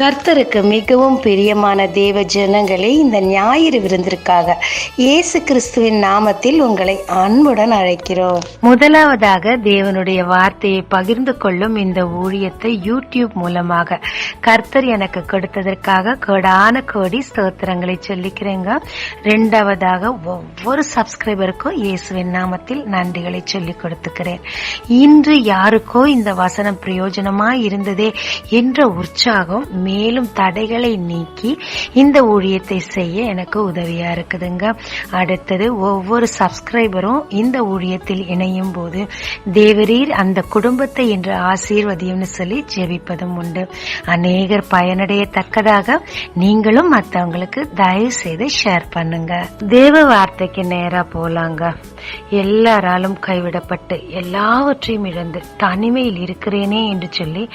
கர்த்தருக்கு மிகவும் பிரியமான தேவ ஜனங்களே, இந்த ஞாயிறு விருந்திற்காக இயேசு கிறிஸ்துவின் நாமத்தில் உங்களை அன்புடன் அழைக்கிறோம். முதலாவதாக தேவனுடைய வார்த்தையை பகிர்ந்து கொள்ளும் இந்த ஊழியத்தை யூடியூப் மூலமாக கர்த்தர் எனக்கு கொடுத்ததற்காக கோடான கோடி ஸ்தோத்திரங்களை சொல்லிக்கிறேங்க. இரண்டாவதாக ஒவ்வொரு சப்ஸ்கிரைபருக்கும் இயேசுவின் நாமத்தில் நன்றிகளை சொல்லி கொடுத்துக்கிறேன். இன்று யாருக்கோ இந்த வசனம் பிரயோஜனமாய் இருந்ததே என்ற உற்சாகம் மேலும் தடைகளை நீக்கி இந்த ஊழியத்தை செய்ய எனக்கு உதவியா இருக்குதுங்க. அடுத்தது ஒவ்வொரு சப்ஸ்கிரைபரும் இந்த ஊழியத்தில் இணையும் போது தேவரீர் அந்த குடும்பத்தை என்று ஆசீர்வதியும்னு சொல்லி ஜெபிப்பதும் உண்டு. அநேகர் பயனடையத்தக்கதாக நீங்களும் மற்றவங்களுக்கு தயவு செய்து ஷேர் பண்ணுங்க. தேவ வார்த்தைக்கு நேரா போலாங்க. எல்லாராலும் கைவிடப்பட்டு எல்லாவற்றையும் இழந்து தனிமையில் இருக்கிறேனே என்று சொல்லி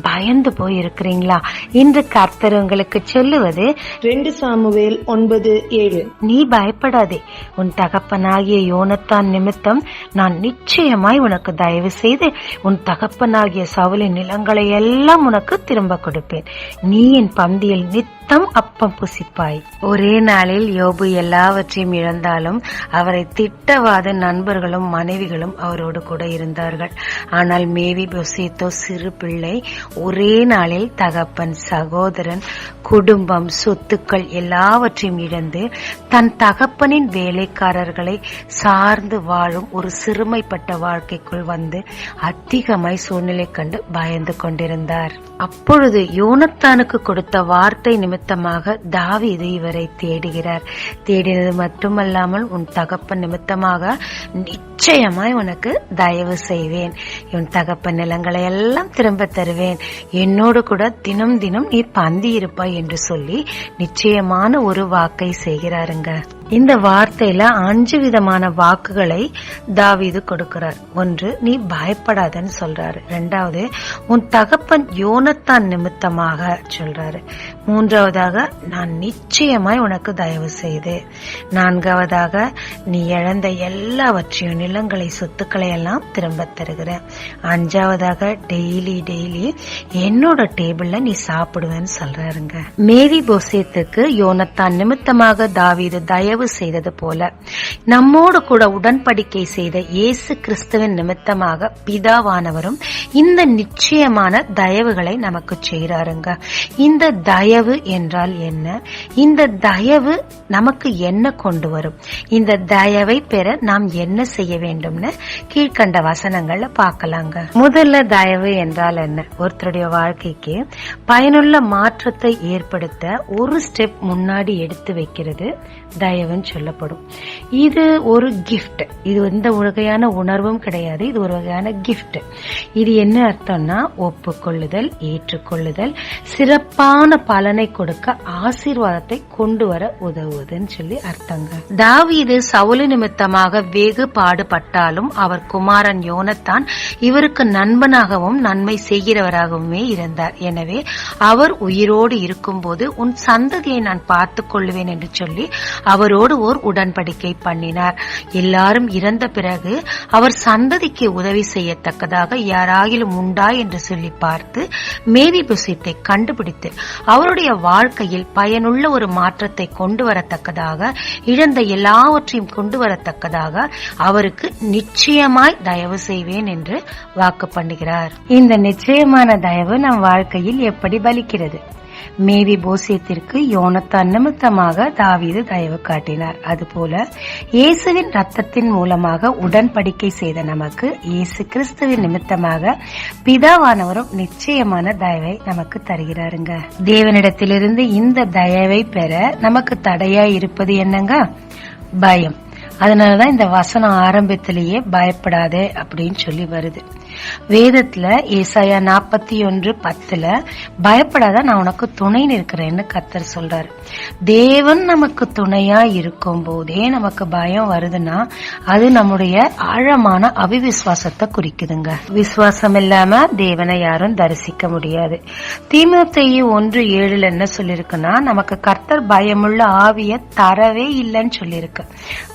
பயந்து போய் இருக்கிறீங்களா? இன்று கர்த்தர் உங்களுக்கு சொல்லுவது 2 சாமுவேல் 9:7. நீ பயப்படாதே, உன் தகப்பனாகிய யோனத்தான் நிமித்தம் நான் நிச்சயமாய் உனக்கு தயவு செய்து உன் தகப்பனாகிய சவுலின் நிலங்களை எல்லாம் உனக்கு திரும்ப கொடுப்பேன். நீ என் பந்தியில் நித்தம் அப்பம் புசிப்பாய். ஒரே நாளில் யோபு எல்லாவற்றையும் இழந்தாலும் அவரை திட்டவாத நண்பர்களும் மனைவிகளும் அவரோடு கூட இருந்தார்கள். ஆனால் மேவி பொசேத்தோ சிறு பிள்ளை ஒரே நாளில் தகப்பன், சகோதரன், குடும்பம், சொத்துக்கள் எல்லாவற்றையும் இழந்து தன் தகப்பனின் வேலைக்காரர்களை சார்ந்து வாழும் ஒரு சிறுமைப்பட்ட வாழ்க்கைக்குள் வந்து அதிகமாய் சூழ்நிலை கண்டு பயந்து கொண்டிருந்தார். அப்பொழுது யோனத்தானுக்கு கொடுத்த வார்த்தை நிமித்தமாக தாவீது இவரை தேடுகிறார். தேடினது மட்டுமல்லாமல் உன் தகப்பன் நிமித்தமாக நிச்சயமாய் உனக்கு தயவு செய்வேன், உன் தகப்பன் நிலங்களை எல்லாம் திரும்ப தருவேன், என்னோடு கூட தினம் தினம் நீ பந்தி இருப்பாய் என்று சொல்லி நிச்சயமான ஒரு வாக்கை செய்கிறாருங்க. இந்த வார்த்தையில 5 விதமான வாக்குகளை தாவீது கொடுக்கிறார். 1, நீ பயப்படாதன்னு சொல்றாரு. 2வது, உன் தகப்பன் யோனத்தான் நிமித்தமாக சொல்றாரு. 3வதாக, நான் நிச்சயமாய் உனக்கு தயவு செய்து. 4வதாக, நீ இழந்த எல்லாவற்றையும் நிலங்களை, சொத்துக்களை எல்லாம் திரும்ப தருகிறேன். 5வதாக, டெய்லி என்னோட டேபிள்ல நீ சாப்பிடுவேன்னு சொல்றாருங்க. மேவி போசேத்துக்கு யோனத்தான் நிமித்தமாக தாவீது தயவு செய்தது போல நம்மோடு கூட உடன்படிக்கை செய்த இயேசு கிறிஸ்துவின் நிமித்தமாக பிதாவானவரும் இந்த நிச்சயமான தயவுகளை நமக்கு செய்கிறாருங்க. இந்த தயவு என்றால் என்ன? இந்த தயவு நமக்கு என்ன கொண்டு வரும்? இந்த தயவை பெற நாம் என்ன செய்ய வேண்டும்னு கீழ்கண்ட வசனங்கள்ல பார்க்கலாங்க. முதல்ல தயவு என்றால் என்ன? ஒருத்தருடைய வாழ்க்கைக்கு பயனுள்ள மாற்றத்தை ஏற்படுத்த ஒரு ஸ்டெப் முன்னாடி எடுத்து வைக்கிறது தயவுன்னு சொல்லப்படும். இது ஒரு கிஃப்ட். இது எந்த வகையான உணர்வும் கிடையாது. இது ஒரு வகையான கிஃப்ட். இது என்ன அர்த்தம்னா ஒப்புக்கொள்ளுதல், ஏற்றுக்கொள்ளுதல், சிறப்பான பலனை கொடுக்க ஆசீர்வாதத்தை கொண்டு வர உதவுவதுன்னு சொல்லி அர்த்தங்க. தாவீது சவுல் நிமித்தமாக வெகு பாடுபட்டாலும் அவர் குமாரன் யோனத்தான் இவருக்கு நண்பனாகவும் நன்மை செய்கிறவராகவுமே இருந்தார். எனவே அவர் உயிரோடு இருக்கும் போது உன் சந்ததியை நான் பார்த்துக் கொள்ளுவேன் என்று சொல்லி அவரோடு ஓர் உடன்படிக்கை பண்ணினார். எல்லாரும் இறந்த பிறகு அவர் சந்ததிக்கு உதவி செய்யத்தக்கதாக யாராகிலும் உண்டா என்று சொல்லி பார்த்து மேவி பொசேத்தை கண்டுபிடித்து அவருடைய வாழ்க்கையில் பயனுள்ள ஒரு மாற்றத்தை கொண்டு வரத்தக்கதாக, இழந்த எல்லாவற்றையும் கொண்டு வரத்தக்கதாக அவருக்கு நிச்சயமாய் தயவு செய்வேன் என்று வாக்கு பண்ணுகிறார். இந்த நிச்சயமான தயவு நம் வாழ்க்கையில் எப்படி பலிக்கிறது? மேவி போசேத்திற்கு யோனத்தான் நிமித்தமாக தாவீது தயவு காட்டினார். அதுபோல இயேசுவின் ரத்தத்தின் மூலமாக உடன்படிக்கை செய்த நமக்கு இயேசு கிறிஸ்துவின் நிமித்தமாக பிதாவானவரும் நிச்சயமான தயவை நமக்கு தருகிறாருங்க. தேவனிடத்திலிருந்து இந்த தயவை பெற நமக்கு தடையா இருப்பது என்னங்க? பயம். அதனாலதான் இந்த வசனம் ஆரம்பத்திலேயே பயப்படாதே அப்படின்னு சொல்லி வருது. வேதத்துல ஏசாயா 41:10 பயப்படாத, நான் உனக்கு துணை நிற்கிறேன்னு கர்த்தர் சொல்றாரு. தேவன் நமக்கு துணையா இருக்கும் போதே நமக்கு பயம் வருதுன்னா அது நம்முடைய ஆழமான அவிவிசுவாசத்தை குறிக்குதுங்க. விசுவாசம் இல்லாம தேவனை யாரும் தரிசிக்க முடியாது. தீமோத்தேயு 1:7 என்ன சொல்லிருக்குன்னா, நமக்கு கர்த்தர் பயமுள்ள ஆவிய தரவே இல்லைன்னு சொல்லிருக்கு.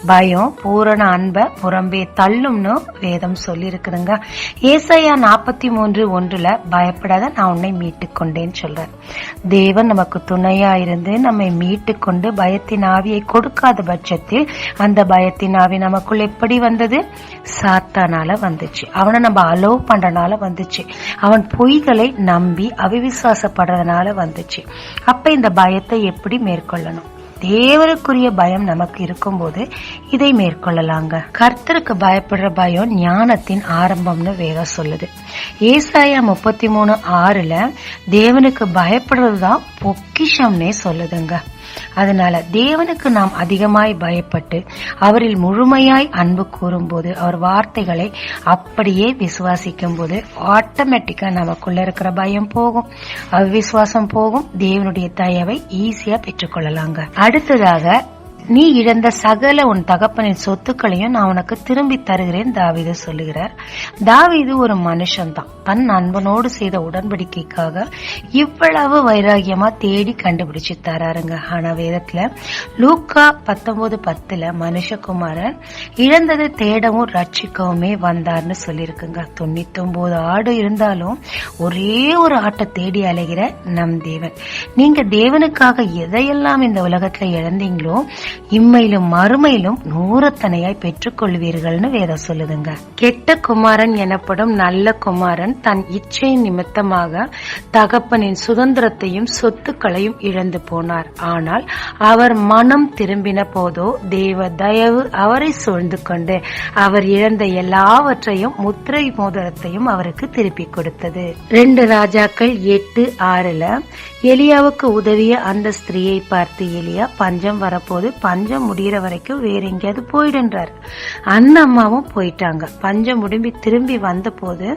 பயம் பூரண அன்பை புறம்பே தள்ளும்னு வேதம் சொல்லி இருக்குதுங்க. ஏசாயா 43:1 பயப்படாத, நான் உன்னை மீட்டுக் கொண்டேன்னு சொல்றார். தேவன் நமக்கு துணையா இருந்து நம்மை மீட்டு கொண்டு பயத்தின் ஆவியை கொடுக்காத பட்சத்தில் அந்த பயத்தின் ஆவி நமக்குள் எப்படி வந்தது? சாத்தானால வந்துச்சு. அவனை நம்ம அலோவ் பண்றனால வந்துச்சு. அவன் பொய்களை நம்பி அவிவிசுவாசப்படுறதுனால வந்துச்சு. அப்ப இந்த பயத்தை எப்படி மேற்கொள்ளணும்? தேவனுக்குரிய பயம் நமக்கு இருக்கும்போது இதை மேற்கொள்ளலாங்க. கர்த்தருக்கு பயப்படுற பயம் ஞானத்தின் ஆரம்பம்னு வேதம் சொல்லுது. ஏசாயா 33:6 தேவனுக்கு பயப்படுறதுதான் பொக்கிஷம்னே சொல்லுதுங்க. அதனால தேவனுக்கு நாம் அதிகமாய் பயப்பட்டு அவரில் முழுமையாய் அன்பு கூறும்போது, அவர் வார்த்தைகளை அப்படியே விசுவாசிக்கும் போது ஆட்டோமேட்டிக்கா நமக்குள்ள இருக்கிற பயம் போகும், அவிசுவாசம் போகும். தேவனுடைய தயவை ஈஸியா பெற்றுக்கொள்ளலாங்க. அடுத்ததாக, நீ இழந்த சகல உன் தகப்பனின் சொத்துக்களையும் நான் உனக்கு திரும்பி தருகிறேன் தாவீது சொல்லுகிறார். தாவீது ஒரு மனுஷன் தான். தன் நண்பனோடு செய்த உடன்படிக்கைக்காக இவ்வளவு வைராகியமா தேடி கண்டுபிடிச்சு தராருங்க. ஆனா வேதத்துல லூக்கா 19:10 மனுஷகுமாரன் இழந்ததை தேடவும் ரட்சிக்கவுமே வந்தார்னு சொல்லியிருக்குங்க. 99 ஆடு இருந்தாலும் ஒரே ஒரு ஆட்டை தேடி அலைகிற நம் தேவன். நீங்க தேவனுக்காக எதையெல்லாம் இந்த உலகத்துல இழந்தீங்களோ இம்மையிலும் மறுமையிலும் நூறத்தனையாய் பெற்றுக் கொள்வீர்கள்னு வேதம் சொல்லுதுங்க. கெட்ட குமாரன் எனப்படும் நல்ல குமாரன் தன் இச்சை நிமித்தமாக தகப்பனின் சுதந்திரத்தையும் சொத்துக்களையும் இழந்து போனார். ஆனால் அவர் மனம் திரும்பின போதோ தேவ தயவு அவரை சூழ்ந்து கொண்டு அவர் இழந்த எல்லாவற்றையும் முத்திரை மோதிரத்தையும் அவருக்கு திருப்பி கொடுத்தது. 2 ராஜாக்கள் 8:6 எலியாவுக்கு உதவிய அந்த ஸ்திரீயை பார்த்து எலியா, பஞ்சம் வரப்போது, பஞ்சம் முடிகிற வரைக்கும் வேற எங்கேயாவது போயிடுன்றார். அந்த அம்மாவும் போயிட்டாங்க. பஞ்சம் முடிம்பி திரும்பி வந்த போது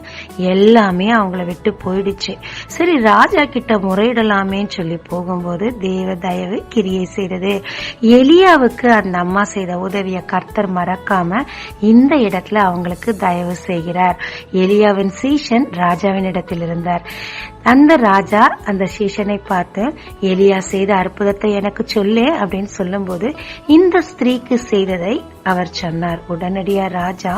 எல்லாமே அவங்கள விட்டு போயிடுச்சு. சரி, ராஜா கிட்ட முறையிடலாமேன்னு சொல்லி போகும்போது தேவ தயவு கிரியை செய்தது. எலியாவுக்கு அந்த அம்மா செய்த உதவிய கர்த்தர் மறக்காம இந்த இடத்துல அவங்களுக்கு தயவு செய்கிறார். எலியாவின் சீஷன் ராஜாவின் இடத்தில் இருந்தார். அந்த ராஜா அந்த சீஷனை பார்த்து, எலியா செய்த அற்புதத்தை எனக்கு சொல்லு அப்படின்னு சொல்லும் போது இந்த ஸ்திரீக்கு செய்ததை அவர் சொன்னார். உடனடியா ராஜா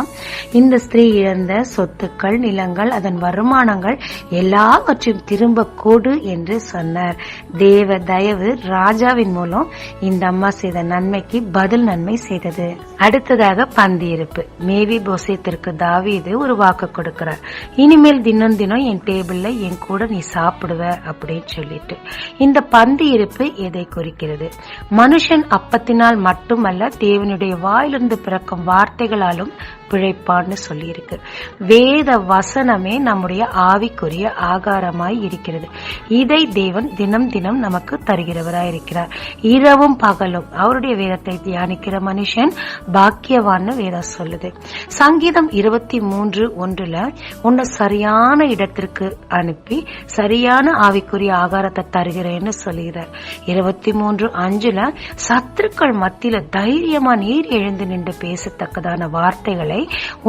இந்த ஸ்திரீ இழந்த சொத்துக்கள், நிலங்கள், அதன் வருமானங்கள் எல்லாவற்றையும் திரும்ப கொடு என்று சொன்னார். தேவ தயவு ராஜாவின் மூலம் இந்த அம்மா செய்த நன்மைக்கு பதில் நன்மை செய்தது. அடுத்ததாக பந்தியிருப்பு. மேவி போசேத்திற்கு தாவீது ஒரு வாக்கு கொடுக்கிறார். இனிமேல் தினம் தினம் என் டேபிள்ல என் கூட நீ சாப்பிடுவ அப்படின்னு சொல்லிட்டு. இந்த பந்தியிருப்பு எதை குறிக்கிறது? மனுஷன் அப்பத்தினால் மட்டுமல்ல தேவனுடைய வாயிலிருந்து பிறக்கும் வார்த்தைகளாலும் பிழைப்பான்னு சொல்லி இருக்கு. வேத வசனமே நம்முடைய ஆவிக்குரிய ஆகாரமாய் இருக்கிறது. இதை தேவன் தினம் தினம் நமக்கு தருகிறவராய் இருக்கிறார். இரவும் பகலும் அவருடைய வேதத்தை தியானிக்கிற மனுஷன் பாக்கியவான்னு வேதம் சொல்லுது. சங்கீதம் 23:1 உன்னை சரியான இடத்திற்கு அனுப்பி சரியான ஆவிக்குரிய ஆகாரத்தை தருகிறேன்னு சொல்லுகிறார். 23:5 சத்துருக்கள் மத்தியில தைரியமா நீர் எழுந்து நின்று பேசத்தக்கதான வார்த்தைகளை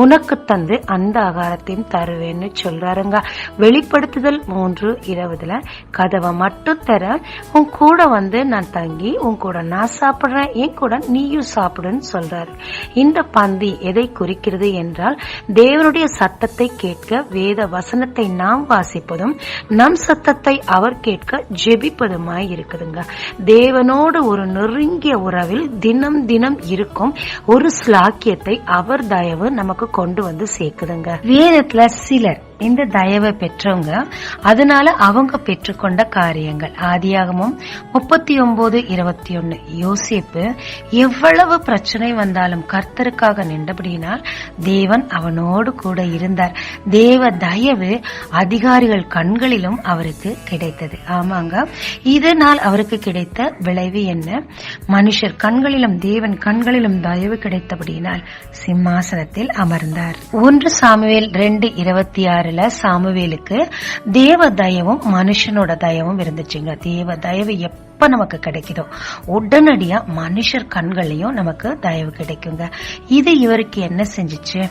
உனக்கு தந்து அந்த ஆகாரத்தையும் தருவேன்னு சொல்றாருங்க. வெளிப்படுத்துதல் 3:20 கதவை மட்டும் தர, உன் கூட வந்து நான் தங்கி உன் கூட நான் சாப்பிடுறேன், என் கூட நீயும் சாப்பிடுன்னு சொல்றாரு. இந்த பந்தி எதை குறிக்கிறது என்றால் தேவனுடைய சத்தத்தை கேட்க வேத வசனத்தை நாம் வாசிப்பதும் நம் சத்தத்தை அவர் கேட்க ஜெபிப்பதுமாய் இருக்குதுங்க. தேவனோடு ஒரு நெருங்கிய உறவில் தினம் தினம் இருக்கும் ஒரு ஸ்லாக்கியத்தை அவர் தயவு நமக்கு கொண்டு வந்து சேர்க்குதுங்க. வேதத்துல சிலர் இந்த தயவை பெற்றவங்க, அதனால அவங்க பெற்றுக்கொண்ட காரியங்கள். ஆதியாகமம் 39:21 யோசேப்பு எவ்வளவு பிரச்சனை வந்தாலும் கர்த்தருக்காக நின்றபடியினால் தேவன் அவனோடு கூட இருந்தார். தேவ தயவு அதிகாரிகள் கண்களிலும் அவருக்கு கிடைத்தது. ஆமாங்க, இதனால் அவருக்கு கிடைத்த விளைவு என்ன? மனுஷர் கண்களிலும் தேவன் கண்களிலும் தயவு கிடைத்தபடியினால் சிம்மாசனத்தில் அமர்ந்தார். 1 சாமுவேல் 2:26 சாமுவேலுக்கு தேவ தயவும் மனுஷனோட தயவும் இருந்துச்சுங்க. தேவ தயவு எப்ப நமக்கு கிடைக்குதோ உடனடியா மனுஷர் கண்களையும் நமக்கு தயவு கிடைக்குங்க. இது இவருக்கு என்ன செஞ்சிச்சு?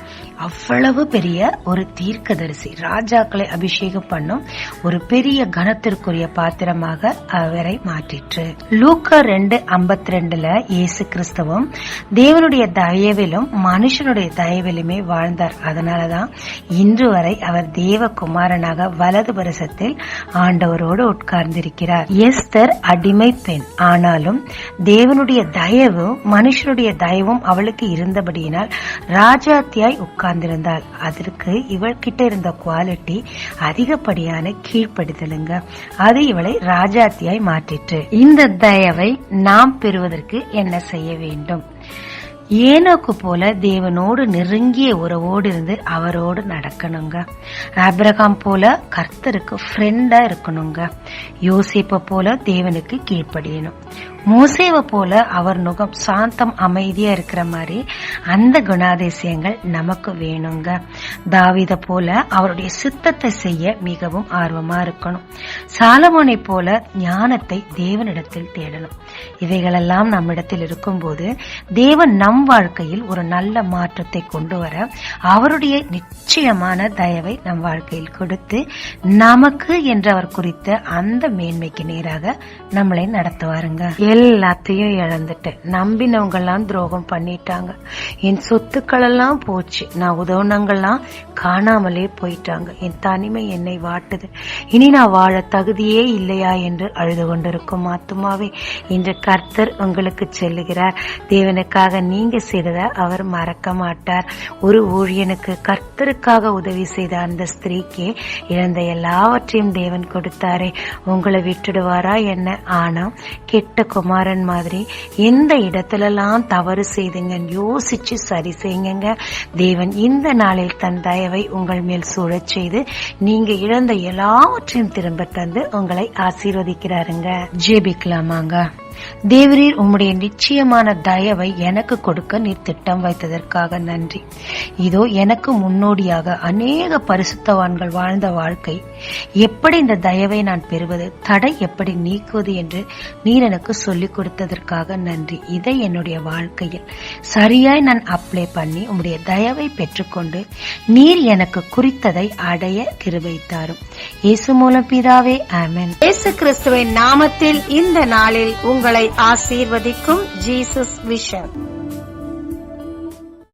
அவ்வளவு பெரிய ஒரு தீர்க்கதரிசி, ராஜாக்களை அபிஷேகம் பண்ணும் ஒரு பெரிய கனத்திற்குரிய பாத்திரமாக அவரை மாற்றிற்று. லூக்கா 2:52 இயேசு கிறிஸ்துவும் தேவனுடைய தயவிலும் மனுஷனுடைய தயவிலுமே வாழ்ந்தார். அதனாலதான் இன்று வரை அவர் தேவகுமாரனாக வலது பரிசத்தில் ஆண்டவரோடு உட்கார்ந்திருக்கிறார். எஸ்தர் அடிமை பெண், ஆனாலும் தேவனுடைய தயவும் மனுஷனுடைய தயவும் அவளுக்கு இருந்தபடியினால் ராஜாத்தியாய் உட்கார்ந்திருந்தாள். அதற்கு இவள்கிட்ட இருந்த குவாலிட்டி அதிகப்படியான கீழ்ப்படுதலுங்க. அது இவளை ராஜாத்தியாய் மாற்றிற்று. இந்த தயவை நாம் பெறுவதற்கு என்ன செய்ய வேண்டும்? ஏனோக்கு போல தேவனோடு நெருங்கிய உறவோடு இருந்து அவரோடு நடக்கணுங்க. ஆபிரகாம் போல கர்த்தருக்கு ஃப்ரெண்டா இருக்கணுங்க. யோசேப்பை போல தேவனுக்கு கீழ்ப்படியணும். மோசேவை போல அவர் நுகம் சாந்தம் அமைதியா இருக்கிற மாதிரி அந்த குணாதிசயங்கள் நமக்கு வேணுங்க. தாவீத போல அவருடைய சித்தத்தை செய்ய மிகவும் ஆர்வமா இருக்கணும். சாலமோனை போல ஞானத்தை தேவனிடத்தில் தேடணும். இவைகளெல்லாம் நம்மிடத்தில் இருக்கும்போது தேவன் நம் வாழ்க்கையில் ஒரு நல்ல மாற்றத்தை கொண்டு வர அவருடைய நிச்சயமான தயவை நம் வாழ்க்கையில் கொடுத்து நமக்கு என்று அவர் குறித்த அந்த மேன்மைக்கு நேராக நம்மளை நடத்துவாருங்க. எல்லாத்தையும் இழந்துட்டு நம்பினவங்க எல்லாம் துரோகம் பண்ணிட்டாங்க. என் சொத்துக்கள் எல்லாம் போச்சு. நான் உதவுனங்கள்லாம் காணாமலே போயிட்டாங்க. என் தனிமை என்னை வாட்டுது. இனி நான் வாழ தகுதியே இல்லையா என்று அழுது கொண்டிருக்கும் ஆத்துமாவே, இன்று கர்த்தர் உங்களுக்கு சொல்லுகிறார், தேவனுக்காக நீங்க செய்ததை அவர் மறக்க மாட்டார். ஒரு ஊழியனுக்கு கர்த்தருக்காக உதவி செய்த அந்த ஸ்திரீக்கு இழந்த எல்லாவற்றையும் தேவன் கொடுத்தாரே, உங்களை விட்டுடுவாரா என்ன? ஆனா கெட்ட குமாரன் மாதிரி எந்த இடத்துலலாம் தவறு செய்துங்க யோசிச்சு சரி செய்யுங்க. தேவன் இந்த நாளில் தன் தயவை உங்கள் மேல் சூழச் செய்து நீங்க இழந்த எல்லாவற்றையும் திரும்ப தந்து உங்களை ஆசீர்வதிக்கிறாருங்க. ஜெபிக்கலாமாங்க. தேவரீர் உம்முடைய நிச்சயமான தயவை எனக்கு கொடுக்க நீர் திட்டம் வைத்ததற்காக நன்றி. இதோ எனக்கு முன்னோடியாக அநேக பரிசுத்தவான்கள் வாழ்ந்த வாழ்க்கை, எப்படி இந்த தயவை நான் பெறுவது, தடை எப்படி நீக்குவது என்று நீர் எனக்கு சொல்லிக் கொடுத்ததற்காக நன்றி. இதை என்னுடைய வாழ்க்கையில் சரியாய் நான் அப்ளை பண்ணி உம்முடைய தயவை பெற்றுக்கொண்டு நீர் எனக்கு குறித்ததை அடைய கிருபை தாரும். இயேசு மூலம் பிதாவே, ஆமென். இயேசு கிறிஸ்துவின் நாமத்தில் இந்த நாளில் உங்களை ஆசீர்வதிக்கும் ஜீசஸ் விஷன்.